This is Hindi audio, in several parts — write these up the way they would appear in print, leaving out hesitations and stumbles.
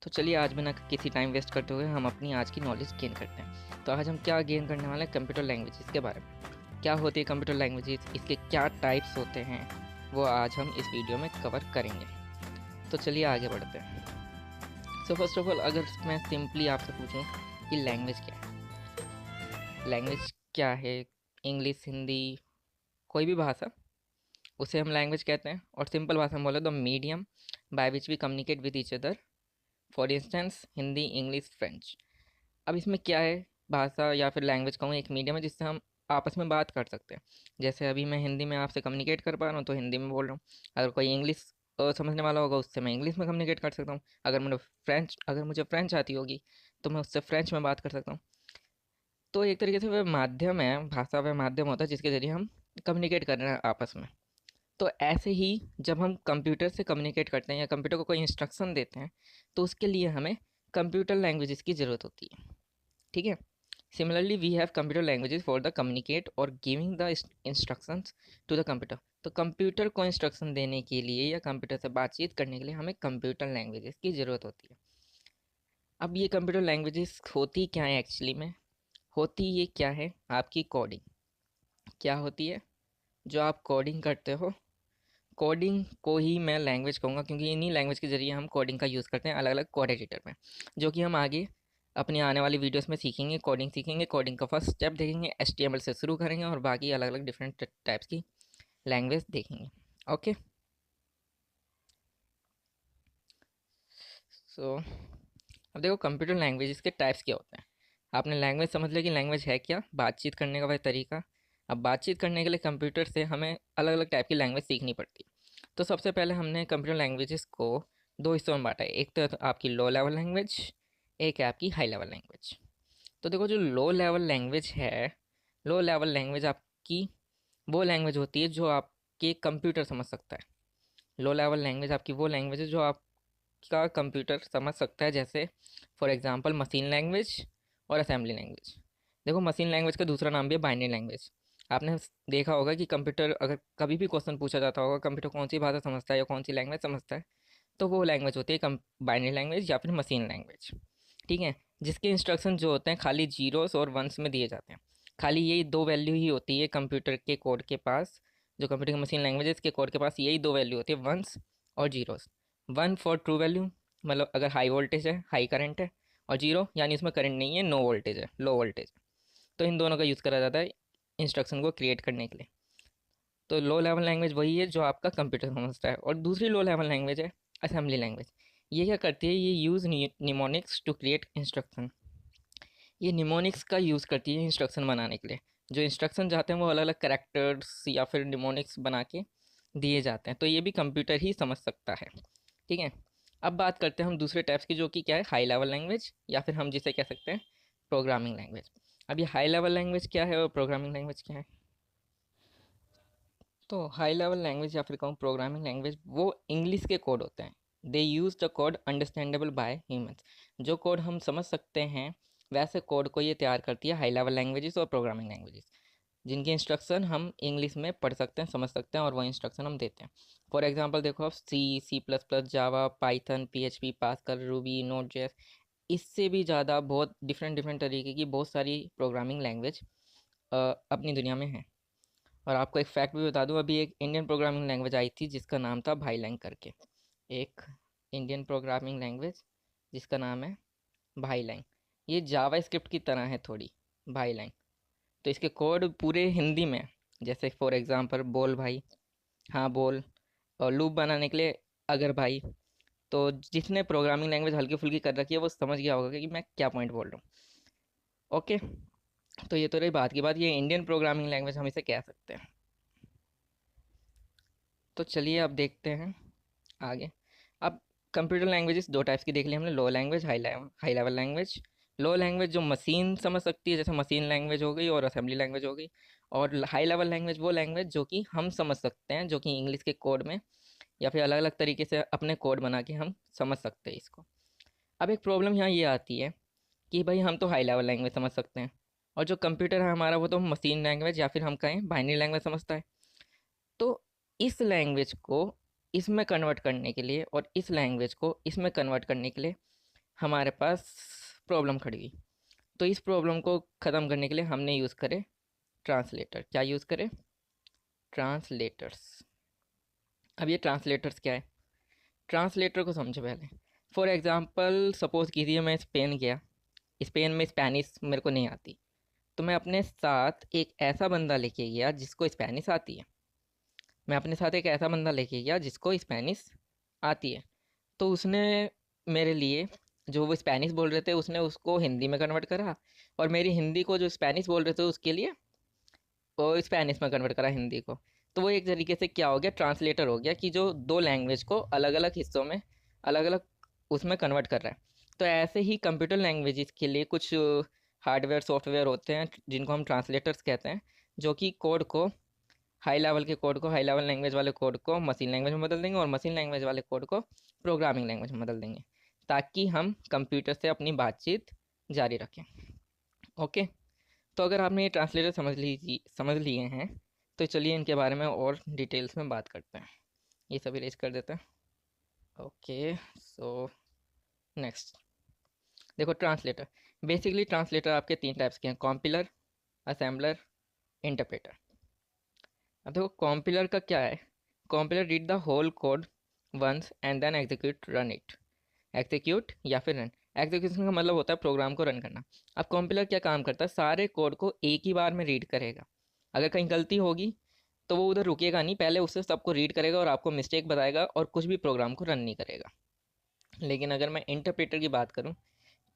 तो चलिए आज बिना किसी टाइम वेस्ट करते हुए हम अपनी आज की नॉलेज गेन करते हैं। तो आज हम क्या गेन करने वाले हैं कंप्यूटर लैंग्वेजेस के बारे में। क्या होती है कंप्यूटर लैंग्वेजेस, इसके क्या टाइप्स होते हैं, वो आज हम इस वीडियो में कवर करेंगे। तो चलिए आगे बढ़ते हैं। सो फर्स्ट ऑफ ऑल अगर मैं सिंपली आपसे पूछूं कि लैंग्वेज क्या है, लैंग्वेज क्या है, इंग्लिश, हिंदी, कोई भी भाषा, उसे हम लैंग्वेज कहते हैं। और सिंपल भाषा में बोले तो medium by which we communicate with each other, for instance Hindi, English, French. अब इसमें क्या है, भाषा या फिर लैंग्वेज कहूँ, एक मीडियम है जिससे हम आपस में बात कर सकते हैं। जैसे अभी मैं हिंदी में आपसे कम्युनिकेट कर पा रहा हूँ तो हिंदी में बोल रहा हूँ। अगर कोई इंग्लिश समझने वाला होगा उससे मैं इंग्लिश में कम्युनिकेट कर सकता हूँ। अगर मुझे फ्रेंच आती होगी तो मैं उससे फ्रेंच में बात कर सकता हूँ। तो एक तरीके से वह माध्यम है, भाषा वह माध्यम होता है जिसके ज़रिए हम कम्युनिकेट कर रहे हैं आपस में। तो ऐसे ही जब हम कंप्यूटर से कम्युनिकेट करते हैं या कंप्यूटर को कोई इंस्ट्रक्शन देते हैं तो उसके लिए हमें कंप्यूटर लैंग्वेजेस की ज़रूरत होती है। ठीक है। Similarly we have computer languages for the communicate और giving the instructions to the computer. तो कंप्यूटर को इंस्ट्रक्शन देने के लिए या कंप्यूटर से बातचीत करने के लिए हमें कंप्यूटर लैंग्वेजेस की ज़रूरत होती है। अब ये कंप्यूटर लैंग्वेजेस होती क्या है एक्चुअली में, होती ये क्या है, आपकी कोडिंग क्या होती है, जो आप कोडिंग करते हो। कोडिंग को ही मैं लैंग्वेज कहूँगा क्योंकि इन्हीं लैंग्वेज के ज़रिए हम कोडिंग का यूज़ करते हैं अलग अलग कोड एडिटर में, जो कि हम आगे अपनी आने वाली वीडियोस में सीखेंगे। कोडिंग सीखेंगे, कोडिंग का फर्स्ट स्टेप देखेंगे, HTML से शुरू करेंगे और बाकी अलग अलग डिफरेंट टाइप्स की लैंग्वेज देखेंगे। ओके। सो अब देखो कंप्यूटर लैंग्वेज के टाइप्स क्या होते हैं। आपने लैंग्वेज समझ लिया कि लैंग्वेज है क्या, बातचीत करने का वह तरीका। अब बातचीत करने के लिए कंप्यूटर से हमें अलग अलग टाइप की लैंग्वेज सीखनी पड़ती है। तो सबसे पहले हमने कंप्यूटर लैंग्वेजेस को दो हिस्सों में बांटा है। एक तो आपकी लो लेवल लैंग्वेज, एक है आपकी हाई लेवल लैंग्वेज। तो देखो जो लो लेवल लैंग्वेज है, लो लेवल लैंग्वेज आपकी वो लैंग्वेज होती है जो आपके कंप्यूटर समझ सकता है। लो लेवल लैंग्वेज आपकी वो लैंग्वेज है जो आपका कंप्यूटर समझ सकता है। जैसे फॉर एग्जांपल मशीन लैंग्वेज और असेंबली लैंग्वेज। देखो मशीन लैंग्वेज का दूसरा नाम भी है बाइनरी लैंग्वेज। आपने देखा होगा कि कंप्यूटर अगर कभी भी क्वेश्चन पूछा जाता होगा कंप्यूटर कौन सी भाषा समझता है या कौन सी लैंग्वेज समझता है, तो वो लैंग्वेज होती है बाइनरी लैंग्वेज या फिर मशीन लैंग्वेज। ठीक है। जिसके इंस्ट्रक्शन जो होते हैं खाली जीरोस और वंस में दिए जाते हैं। खाली यही दो वैल्यू ही होती है कंप्यूटर के कोड के पास। जो कंप्यूटर की मशीन लैंग्वेज है इसके कोड के पास यही दो वैल्यू होती है, वंस और zeros. One for true value, मतलब अगर हाई वोल्टेज है, हाई करंट है, और जीरो यानी उसमें करंट नहीं है, नो वोल्टेज है, लो वोल्टेज। तो इन दोनों का यूज़ करा जाता है इंस्ट्रक्शन को क्रिएट करने के लिए। तो लो लेवल लैंग्वेज वही है जो आपका कंप्यूटर समझता है। और दूसरी लो लेवल लैंग्वेज है असेंबली लैंग्वेज। ये क्या करती है, ये use mnemonics to create instruction. ये निमोनिक्स का यूज़ करती है इंस्ट्रक्शन बनाने के लिए। जो इंस्ट्रक्शन चाहते हैं वो अलग अलग करेक्टर्स या फिर निमोनिक्स बना के दिए जाते हैं। तो ये भी कंप्यूटर ही समझ सकता है। ठीक है। अब बात करते हैं हम दूसरे टाइप्स की, जो कि क्या है, हाई लेवल लैंग्वेज या फिर हम जिसे कह सकते हैं प्रोग्रामिंग लैंग्वेज। अब ये हाई लेवल लैंग्वेज क्या है और प्रोग्रामिंग लैंग्वेज क्या है। तो हाई लेवल लैंग्वेज या फिर कहूँ प्रोग्रामिंग लैंग्वेज, वो इंग्लिश के कोड होते हैं। They use the code understandable by humans. जो कोड हम समझ सकते हैं वैसे कोड को ये तैयार करती है हाई लेवल लैंग्वेजेस और प्रोग्रामिंग लैंग्वेजेस, जिनके इंस्ट्रक्शन हम इंग्लिश में पढ़ सकते हैं, समझ सकते हैं और वह इंस्ट्रक्शन हम देते हैं। फॉर एग्जांपल देखो आप C++, Java, Python, PHP, Pascal, Ruby, Node JS, इससे भी ज़्यादा बहुत डिफरेंट डिफरेंट तरीके की बहुत सारी प्रोग्रामिंग लैंग्वेज अपनी दुनिया में है। और आपको एक फैक्ट भी बता दूं, अभी एक इंडियन प्रोग्रामिंग लैंग्वेज आई थी जिसका नाम था भाईलैंग करके। एक इंडियन प्रोग्रामिंग लैंग्वेज जिसका नाम है भाईलैंग। ये जावा स्क्रिप्ट की तरह है थोड़ी, भाईलैंग। तो इसके कोड पूरे हिंदी में, जैसे फॉर एग्जांपल बोल भाई, हाँ बोल, और लूप बनाने के लिए अगर भाई। तो जिसने प्रोग्रामिंग लैंग्वेज हल्की फुल्की कर रखी है वो समझ गया होगा कि मैं क्या पॉइंट बोल रहा हूँ। ओके। तो ये तो रही बात की बात, ये इंडियन प्रोग्रामिंग लैंग्वेज हम इसे कह सकते हैं। तो चलिए अब देखते हैं आगे। अब कंप्यूटर लैंग्वेजेस दो टाइप्स की देख ली हमने, लो लैंग्वेज, हाई लेवल लैंग्वेज। लो लैंग्वेज जो मशीन समझ सकती है, जैसे मशीन लैंग्वेज हो गई और असेंबली लैंग्वेज हो गई। और हाई लेवल लैंग्वेज वो लैंग्वेज जो कि हम समझ सकते हैं, जो कि इंग्लिश के कोड में या फिर अलग अलग तरीके से अपने कोड बना के हम समझ सकते हैं इसको। अब एक प्रॉब्लम यहाँ ये आती है कि भाई हम तो हाई लेवल लैंग्वेज समझ सकते हैं और जो कंप्यूटर है हमारा वो तो मशीन लैंग्वेज या फिर हम कहें बाइनरी लैंग्वेज समझता है। तो इस लैंग्वेज को इसमें कन्वर्ट करने के लिए और इस लैंग्वेज को इसमें कन्वर्ट करने के लिए हमारे पास प्रॉब्लम खड़ी हुई। तो इस प्रॉब्लम को ख़त्म करने के लिए हमने यूज़ करे ट्रांसलेटर। क्या यूज़ करें? ट्रांसलेटर्स। अब ये ट्रांसलेटर्स क्या है? ट्रांसलेटर को समझो पहले। फॉर एग्ज़ाम्पल सपोज़ कीजिए मैं स्पेन गया, स्पेन में स्पेनिश मेरे को नहीं आती, तो मैं अपने साथ एक ऐसा बंदा लेके गया जिसको स्पेनिश आती है। मैं अपने साथ एक ऐसा बंदा लेके गया जिसको स्पेनिश आती है। तो उसने मेरे लिए, जो वो स्पेनिश बोल रहे थे उसने उसको हिंदी में कन्वर्ट करा, और मेरी हिंदी को जो स्पेनिश बोल रहे थे उसके लिए वो स्पेनिश में कन्वर्ट करा हिंदी को। तो वो एक तरीके से क्या हो गया, ट्रांसलेटर हो गया, कि जो दो लैंग्वेज को अलग अलग हिस्सों में अलग अलग उसमें कन्वर्ट कर रहा है। तो ऐसे ही कंप्यूटर लैंग्वेजेस के लिए कुछ हार्डवेयर सॉफ्टवेयर होते हैं जिनको हम ट्रांसलेटर्स कहते हैं, जो कि कोड को, हाई लेवल के कोड को, हाई लेवल लैंग्वेज वाले कोड को मशीन लैंग्वेज में बदल देंगे, और मशीन लैंग्वेज वाले कोड को प्रोग्रामिंग लैंग्वेज में बदल देंगे, ताकि हम कंप्यूटर से अपनी बातचीत जारी रखें। ओके। तो अगर आपने ये ट्रांसलेटर समझ लिए हैं, तो चलिए इनके बारे में और डिटेल्स में बात करते हैं। ये सभी रेज कर देते हैं। ओके, सो नेक्स्ट देखो ट्रांसलेटर। बेसिकली ट्रांसलेटर आपके तीन टाइप्स के हैं: कॉम्पिलर, असेंबलर, इंटरप्रेटर। अब देखो कॉम्पिलर का क्या है। Compiler read the whole code once and then execute run it. Execute या फिर रन। एग्जीक्यूशन का मतलब होता है प्रोग्राम को रन करना। अब कॉम्पिलर क्या काम करता है, सारे कोड को एक ही बार में रीड करेगा। अगर कहीं गलती होगी तो वो उधर रुकेगा नहीं, पहले उससे सबको रीड करेगा और आपको मिस्टेक बताएगा, और कुछ भी प्रोग्राम को रन नहीं करेगा। लेकिन अगर मैं इंटरप्रेटर की बात करूँ,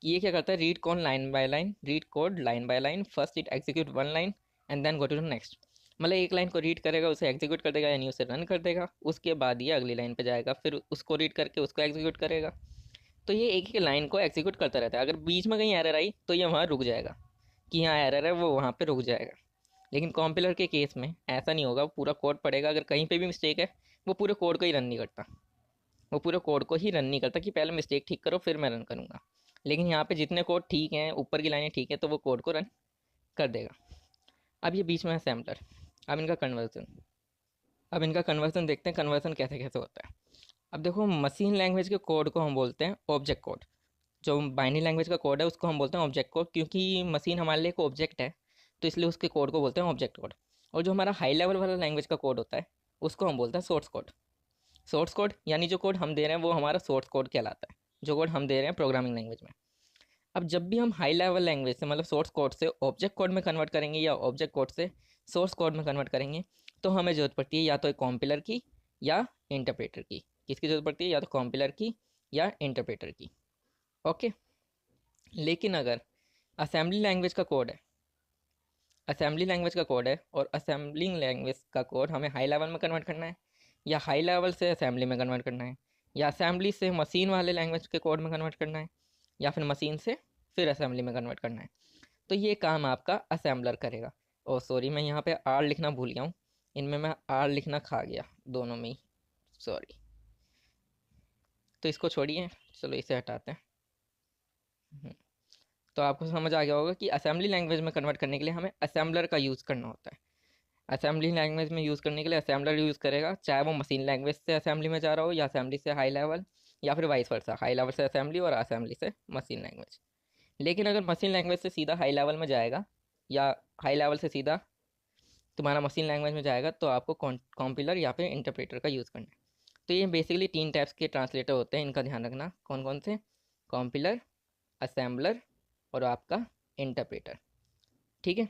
कि ये क्या करता है, read code line by line, read code line by line, first it execute one line and then go to the next. मतलब एक लाइन को रीड करेगा, उसे एग्जीक्यूट कर देगा, यानी उसे रन कर देगा, उसके बाद ये अगली लाइन पे जाएगा, फिर उसको रीड करके उसको एग्जीक्यूट करेगा। तो ये एक ही लाइन को एग्जीक्यूट करता रहता है। अगर बीच में कहीं एरर आई तो ये वहाँ रुक जाएगा, कि यहाँ एरर है, वो वहाँ पे रुक जाएगा। लेकिन कॉम्पिलर के केस में ऐसा नहीं होगा, वो पूरा कोड पढ़ेगा, अगर कहीं पे भी मिस्टेक है वो पूरे कोड को ही रन नहीं करता। वो पूरे कोड को ही रन नहीं करता कि पहले मिस्टेक ठीक करो फिर मैं रन करूँगा। लेकिन यहाँ पे जितने कोड ठीक हैं, ऊपर की लाइनें ठीक है, तो वो कोड को रन कर देगा। अब ये बीच में है सैम्पलर। अब इनका कन्वर्जन देखते हैं, कन्वर्जन कैसे कैसे होता है। अब देखो मशीन लैंग्वेज के कोड को हम बोलते हैं ऑब्जेक्ट कोड। जो बाइनरी लैंग्वेज का कोड है उसको हम बोलते हैं ऑब्जेक्ट कोड, क्योंकि मशीन हमारे लिए एक ऑब्जेक्ट है, तो इसलिए उसके कोड को बोलते हैं ऑब्जेक्ट कोड। और जो हमारा हाई लेवल वाला लैंग्वेज का कोड होता है उसको हम बोलते हैं सोर्स कोड। सोर्स कोड यानी जो कोड हम दे रहे हैं वो हमारा सोर्स कोड कहलाता है, जो कोड हम दे रहे हैं प्रोग्रामिंग लैंग्वेज में। अब जब भी हम हाई लेवल लैंग्वेज से, मतलब सोर्स कोड से ऑब्जेक्ट कोड में कन्वर्ट करेंगे, या ऑब्जेक्ट कोड से सोर्स कोड में कन्वर्ट करेंगे, तो हमें ज़रूरत पड़ती है या तो एक कॉम्पिलर की या इंटरप्रेटर की। किसकी ज़रूरत पड़ती है? या तो कॉम्पिलर की या इंटरप्रेटर की। ओके। लेकिन अगर असेंबली लैंग्वेज का कोड है, और असेंबलिंग लैंग्वेज का कोड हमें हाई लेवल में कन्वर्ट करना है, या हाई लेवल से असेंबली में कन्वर्ट करना है, या असेंबली से मशीन वाले लैंग्वेज के कोड में कन्वर्ट करना है, या फिर मशीन से फिर असेंबली में कन्वर्ट करना है, तो ये काम आपका असेंबलर करेगा। ओ सॉरी, मैं यहाँ पे आर लिखना भूल गया हूँ, इनमें मैं आर लिखना खा गया दोनों में ही, सॉरी। तो इसको छोड़िए, चलो इसे हटाते हैं। हम्म, तो आपको समझ आ गया होगा कि असेंबली लैंग्वेज में कन्वर्ट करने के लिए हमें असेंबलर का यूज़ करना होता है। असेंबली लैंग्वेज में यूज़ करने के लिए असेंबलर यूज़ करेगा, चाहे वो मशीन लैंग्वेज से असेंबली में जा रहा हो, या असेंबली से हाई लेवल, या फिर वाइस वर्सा, हाई लेवल से असेंबली और असेंबली से मशीन लैंग्वेज। लेकिन अगर मशीन लैंग्वेज से सीधा हाई लेवल में जाएगा, या हाई लेवल से सीधा तुम्हारा मशीन लैंग्वेज में जाएगा, तो आपको कॉम्पिलर या फिर इंटरप्रेटर का यूज़ करना है। तो ये बेसिकली तीन टाइप्स के ट्रांसलेटर होते हैं, इनका ध्यान रखना। कौन कौन से? कॉम्पिलर, असेंबलर और आपका इंटरप्रेटर। ठीक है।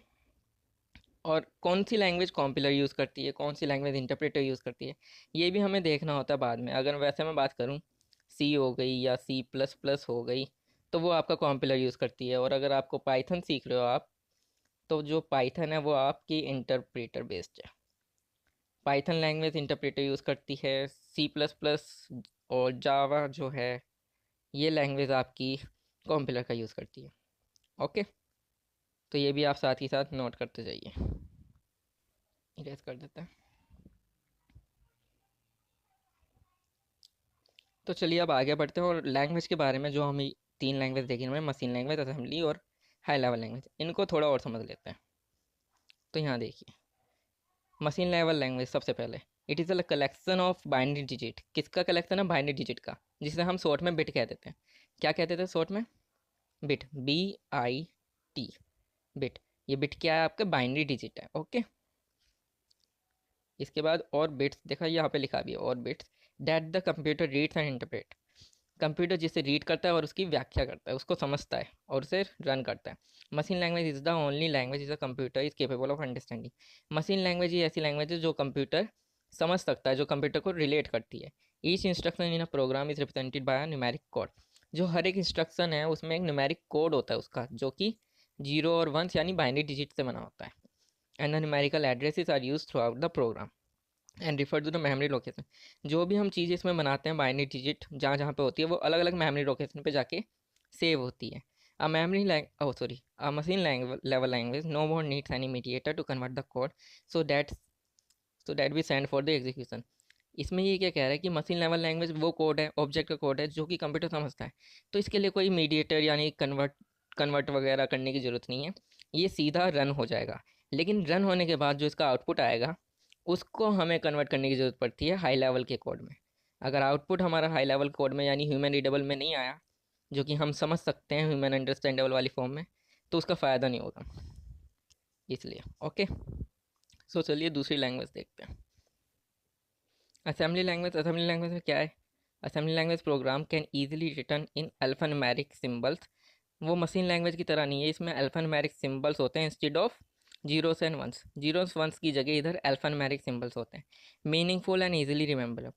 और कौन सी लैंग्वेज कॉम्पिलर यूज़ करती है, कौन सी लैंग्वेज इंटरप्रेटर यूज़ करती है, ये भी हमें देखना होता है बाद में। अगर वैसे मैं बात करूँ, सी हो गई या सी प्लस प्लस हो गई, तो वो आपका कॉम्पिलर यूज़ करती है। और अगर आपको पाइथन सीख रहे हो आप, तो जो पाइथन है वो आपकी इंटरप्रेटर बेस्ड है। पाइथन लैंग्वेज इंटरप्रेटर यूज़ करती है। सी प्लस प्लस और जावा जो है, ये लैंग्वेज आपकी कॉम्पिलर का यूज़ करती है। ओके। तो ये भी आप साथ ही साथ नोट करते जाइए। इरेज कर देते हैं। तो चलिए अब आगे बढ़ते हैं, और लैंग्वेज के बारे में जो हम तीन लैंग्वेज देखी हमें, मशीन लैंग्वेज, असेंबली और हाई लेवल लैंग्वेज, इनको थोड़ा और समझ लेते हैं। तो यहाँ देखिए, मशीन लेवल लैंग्वेज सबसे पहले, it is a collection of binary digit. किसका कलेक्शन है? बाइनरी डिजिट का, जिसे हम शॉर्ट में बिट कह देते हैं। क्या कहते थे शॉर्ट में? Bit, BIT, bit. ये बिट क्या है? आपका बाइनरी डिजिट है। ओके। इसके बाद और बिट्स देखा, यहाँ पे लिखा भी है, और bits that the computer reads and interpret. Computer जिसे रीड करता है और उसकी व्याख्या करता है, उसको समझता है और उसे रन करता है। Machine language is the only language is a computer is capable of understanding. Machine language ही ऐसी लैंग्वेज है जो कंप्यूटर समझ सकता है, जो कंप्यूटर को रिलेट करती है। Each instruction in a program is represented by a numeric code. जो हर एक इंस्ट्रक्शन है उसमें एक न्यूमेरिक कोड होता है उसका, जो कि जीरो और वंस यानी बाइनरी डिजिट से बना होता है। And the numerical addresses are use throughout the program and refer to the memory location. जो भी हम चीज़ इसमें बनाते हैं बाइनरी डिजिट जहाँ जहाँ पे होती है वो अलग अलग मेमोरी लोकेशन पे जाके सेव होती है। A memory lang sorry a machine level language no more needs any mediator to convert the code so that we send for the execution. इसमें ये क्या कह रहा है कि मशीन लेवल लैंग्वेज वो कोड है, ऑब्जेक्ट का कोड है जो कि कंप्यूटर समझता है। तो इसके लिए कोई मीडिएटर यानी कन्वर्ट वगैरह करने की ज़रूरत नहीं है, ये सीधा रन हो जाएगा। लेकिन रन होने के बाद जो इसका आउटपुट आएगा उसको हमें कन्वर्ट करने की ज़रूरत पड़ती है हाई लेवल के कोड में। अगर आउटपुट हमारा हाई लेवल कोड में यानी ह्यूमन रीडेबल में नहीं आया, जो कि हम समझ सकते हैं ह्यूमन अंडरस्टैंडेबल वाली फॉर्म में, तो उसका फ़ायदा नहीं होगा। इसलिए ओके। सो चलिए दूसरी लैंग्वेज देखते हैं। असेंबली लैंग्वेज में क्या है? Assembly language program can easily return in alphanumeric symbols. वो मशीन लैंग्वेज की तरह नहीं है, इसमें अल्फान्यूमेरिक सिंबल्स होते हैं instead of zeros and ones. Zeros ones की जगह इधर अल्फान्यूमेरिक सिंबल्स होते हैं। Meaningful and easily rememberable.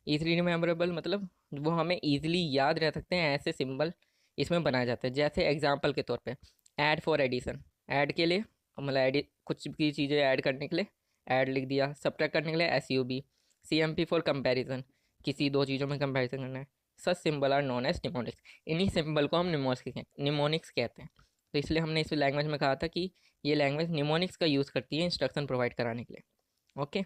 Easily rememberable मतलब वो हमें ईजिली याद रह सकते हैं, ऐसे सिंबल इसमें बनाए जाते हैं। जैसे एग्जाम्पल के तौर पे ऐड फॉर एडिशन, ऐड के लिए मतलब कुछ भी चीज़ें ऐड करने के लिए ऐड लिख दिया। सब्ट्रैक्ट करने के लिए SUB। CMP फॉर कंपैरिजन, किसी दो चीज़ों में कंपैरिजन करना है। Such symbol are known as mnemonics. इन्हीं सिंबल को हम निमोनिक्स कहते हैं। तो इसलिए हमने इस लैंग्वेज में कहा था कि ये लैंग्वेज निमोनिक्स का यूज़ करती है इंस्ट्रक्शन प्रोवाइड कराने के लिए। ओके।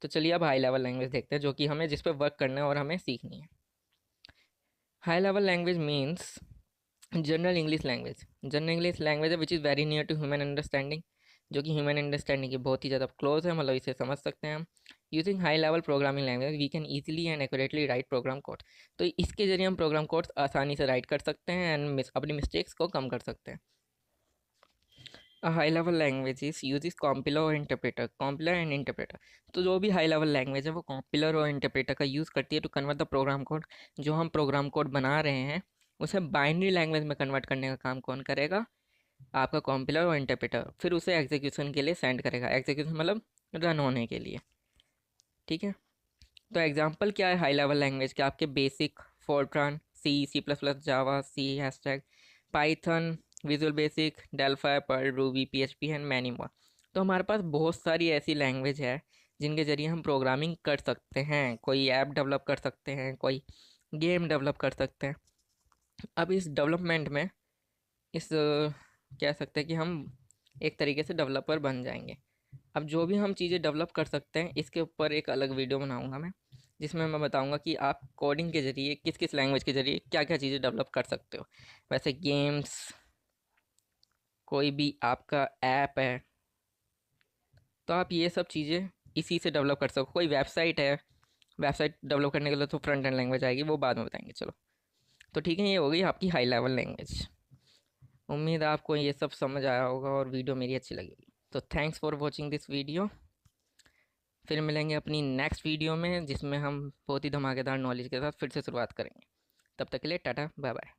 तो चलिए अब हाई लेवल लैंग्वेज देखते हैं, जो कि हमें जिस पे वर्क करना है और हमें सीखनी है। High level language means general English language. General English language है which is very near to human understanding, जो कि ह्यूमन अंडरस्टैंडिंग के बहुत ही ज़्यादा क्लोज है, मतलब इसे समझ सकते हैं हम। Using high level programming language we can easily and accurately write program code. तो इसके जरिए हम प्रोग्राम कोड्स आसानी से राइट कर सकते हैं एंड अपनी मिस्टेक्स को कम कर सकते हैं। A high level language is uses compiler और interpreter, compiler and interpreter। तो जो भी हाई लेवल लैंग्वेज है वो कॉम्पिलर और इंटरप्रेटर का यूज़ करती है to convert the program code. जो हम प्रोग्राम कोड बना रहे हैं उसे बाइनरी लैंग्वेज में कन्वर्ट करने का काम कौन करेगा? आपका कॉम्पिलर और इंटरप्रेटर। फिर उसे एग्जीक्यूशन के लिए सेंड करेगा। एग्जीक्यूशन मतलब रन होने के लिए। ठीक है। तो एग्जांपल क्या है हाई लेवल लैंग्वेज के? आपके BASIC, Fortran, C++, Java, C hashtag, Python, Visual Basic, Delphi, Perl, Ruby, PHP and many more. तो हमारे पास बहुत सारी ऐसी लैंग्वेज है जिनके ज़रिए हम प्रोग्रामिंग कर सकते हैं। कोई ऐप डेवलप कर सकते हैं, कोई गेम डेवलप कर सकते हैं। अब इस डेवलपमेंट में इस कह सकते हैं कि हम एक तरीके से डेवलपर बन जाएंगे। अब जो भी हम चीज़ें डेवलप कर सकते हैं इसके ऊपर एक अलग वीडियो बनाऊंगा मैं, जिसमें मैं बताऊंगा कि आप कोडिंग के ज़रिए किस किस लैंग्वेज के ज़रिए क्या क्या चीज़ें डेवलप कर सकते हो। वैसे गेम्स, कोई भी आपका ऐप है, तो आप ये सब चीज़ें इसी से डेवलप कर सको। कोई वेबसाइट है, वेबसाइट डेवलप करने के लिए तो फ्रंट एंड लैंग्वेज आएगी, वो बाद में बताएंगे। चलो तो ठीक है, ये हो गई आपकी हाई लेवल लैंग्वेज। उम्मीद है आपको ये सब समझ आया होगा और वीडियो मेरी अच्छी लगेगी। तो thanks for watching this video. फिर मिलेंगे अपनी नेक्स्ट वीडियो में, जिसमें हम बहुत ही धमाकेदार नॉलेज के साथ फिर से शुरुआत करेंगे। तब तक के लिए टाटा बाय बाय।